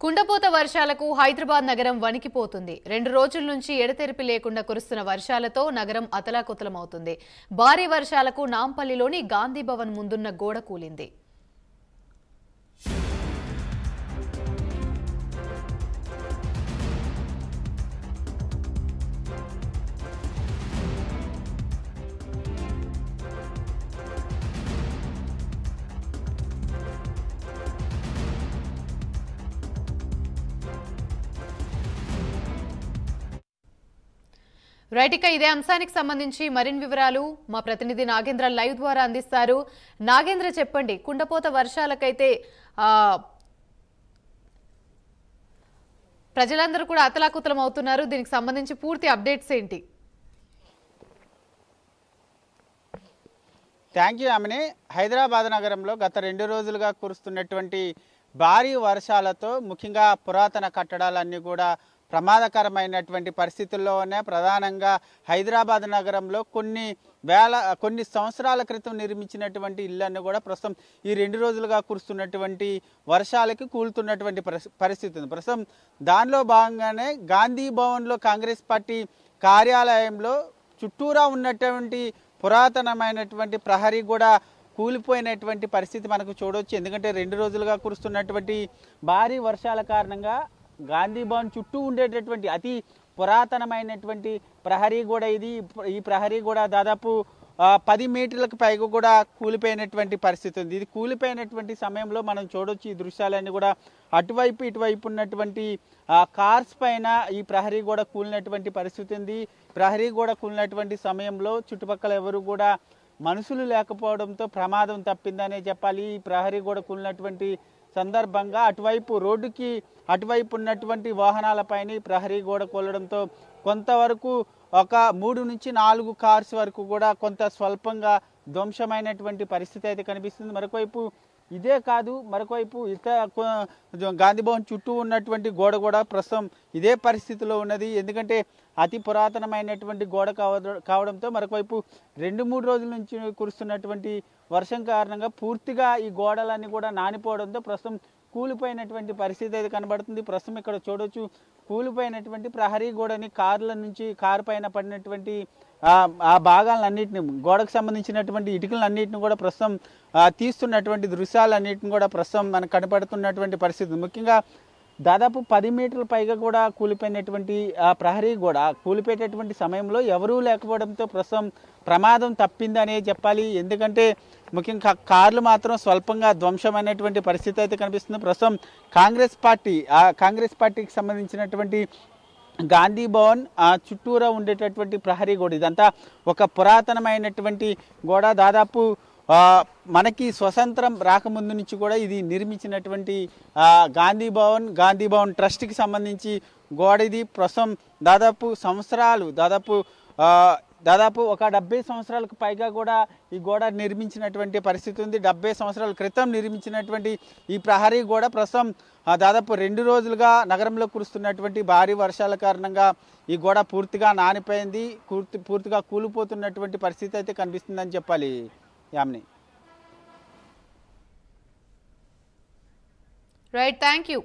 కుండపోత వర్షాలకు హైదరాబాద్ నగరం వణికిపోతుంది. 2 రోజుల నుంచి ఎడతెరిపి లేకుండా కురుస్తున్న వర్షాలతో నగరం అతలాకుతలమవుతుంది. భారీ వర్షాలకు నాంపల్లిలోని గాంధీ భవన్ ముందున్న గోడ కూలింది. రైట్, ఇక ఇదే అంశానికి సంబంధించి మరిన్ని వివరాలు మా ప్రతినిధి నాగేంద్ర లైవ్ ద్వారా అందిస్తారు. నాగేంద్ర, చెప్పండి, కుండపోత వర్షాలకైతే ప్రజలందరూ కూడా అతలాకుతలం అవుతున్నారు. దీనికి సంబంధించి పూర్తి అప్డేట్స్ ఏంటి? Thank you Amini. హైదరాబాద్ నగరంలో గత 2 రోజులుగా కురుస్తున్నటువంటి భారీ వర్షాలతో ముఖ్యంగా పురాతన కట్టడాలన్నీ కూడా ప్రమాదకరమైనటువంటి పరిస్థితుల్లోనే ప్రధానంగా హైదరాబాద్ నగరంలో కొన్ని సంవత్సరాల క్రితం నిర్మించినటువంటి ఇళ్లన్నీ కూడా ప్రస్తుతం ఈ 2 రోజులుగా కురుస్తున్నటువంటి వర్షాలకి కూలుతున్నటువంటి పరిస్థితి ఉంది. ప్రస్తుతం దానిలో భాగంగానే గాంధీ భవన్లో కాంగ్రెస్ పార్టీ కార్యాలయంలో చుట్టూరా ఉన్నటువంటి పురాతనమైనటువంటి ప్రహరీ కూడా కూలిపోయినటువంటి పరిస్థితి మనకు చూడవచ్చు. ఎందుకంటే 2 రోజులుగా కురుస్తున్నటువంటి భారీ వర్షాల కారణంగా గాంధీ భవన్ చుట్టూ ఉండేటటువంటి అతి పురాతనమైనటువంటి ప్రహరీ కూడా ఈ ప్రహరీ కూడా దాదాపు 10 మీటర్లకు పైగా కూడా కూలిపోయినటువంటి పరిస్థితి ఉంది. ఇది కూలిపోయినటువంటి సమయంలో మనం చూడొచ్చు ఈ దృశ్యాలన్నీ కూడా అటువైపు ఇటువైపు ఉన్నటువంటి కార్స్ పైన ఈ ప్రహరీ కూడా కూలినటువంటి పరిస్థితి ఉంది. ప్రహరీ కూడా కూలినటువంటి సమయంలో చుట్టుపక్కల ఎవరు కూడా మనుషులు లేకపోవడంతో ప్రమాదం తప్పిందనే చెప్పాలి. ఈ ప్రహరీ కూడా కూలినటువంటి సందర్భంగా రోడ్డుకి అటువైపు ఉన్నటువంటి వాహనాలపైన ప్రహరీ గోడ కూలడంతో కొంతవరకు ఒక 3 నుంచి 4 కార్స్ వరకు కూడా కొంత స్వల్పంగా ధ్వంసమైనటువంటి పరిస్థితి అయితే కనిపిస్తుంది. మరొకవైపు ఇదే కాదు, మరొకవైపు గాంధీ భవన్ చుట్టూ ఉన్నటువంటి గోడ కూడా ప్రస్తుతం ఇదే పరిస్థితిలో ఉన్నది. ఎందుకంటే అతి పురాతనమైనటువంటి గోడ కావడంతో మరొకవైపు 2-3 రోజుల నుంచి కురుస్తున్నటువంటి వర్షం కారణంగా పూర్తిగా ఈ గోడలన్నీ కూడా నానిపోవడంతో ప్రస్తుతం కూలిపోయినటువంటి పరిస్థితి అయితే కనబడుతుంది. ప్రస్తుతం ఇక్కడ చూడొచ్చు కూలిపోయినటువంటి ప్రహరీ గోడని కారు పైన పడినటువంటి ఆ భాగాలన్నింటినీ, గోడకు సంబంధించినటువంటి ఇటుకలన్నింటినీ కూడా ప్రస్తుతం తీస్తున్నటువంటి దృశ్యాలన్నింటిని కూడా ప్రస్తుతం మనకు కనపడుతున్నటువంటి పరిస్థితి. ముఖ్యంగా దాదాపు 10 మీటర్ల పైగా కూడా కూలిపోయినటువంటి ఆ ప్రహరీ గోడ కూలిపోయేటటువంటి సమయంలో ఎవరూ లేకపోవడంతో ప్రస్తుతం ప్రమాదం తప్పిందనే చెప్పాలి. ఎందుకంటే ముఖ్యంగా కార్లు మాత్రం స్వల్పంగా ధ్వంసమైనటువంటి పరిస్థితి అయితే కనిపిస్తుంది. ప్రస్తుతం కాంగ్రెస్ పార్టీకి సంబంధించినటువంటి గాంధీ భవన్ చుట్టూరా ఉండేటటువంటి ప్రహరీ గోడ, ఇదంతా ఒక పురాతనమైనటువంటి గోడ. దాదాపు మనకి స్వతంత్రం రాకముందు నుంచి కూడా ఇది నిర్మించినటువంటి గాంధీ భవన్ ట్రస్ట్కి సంబంధించి గోడ ఇది. ప్రస్తుతం దాదాపు ఒక 70 సంవత్సరాలకు పైగా కూడా ఈ గోడ నిర్మించినటువంటి పరిస్థితి ఉంది. 70 సంవత్సరాల క్రితం నిర్మించినటువంటి ఈ ప్రహరీ గోడ ప్రస్తుతం దాదాపు 2 రోజులుగా నగరంలో కురుస్తున్నటువంటి భారీ వర్షాల కారణంగా ఈ గోడ పూర్తిగా నానిపోయింది. పూర్తిగా కూలిపోతున్నటువంటి పరిస్థితి అయితే కనిపిస్తుందని చెప్పాలి. యామిని. Right, thank you.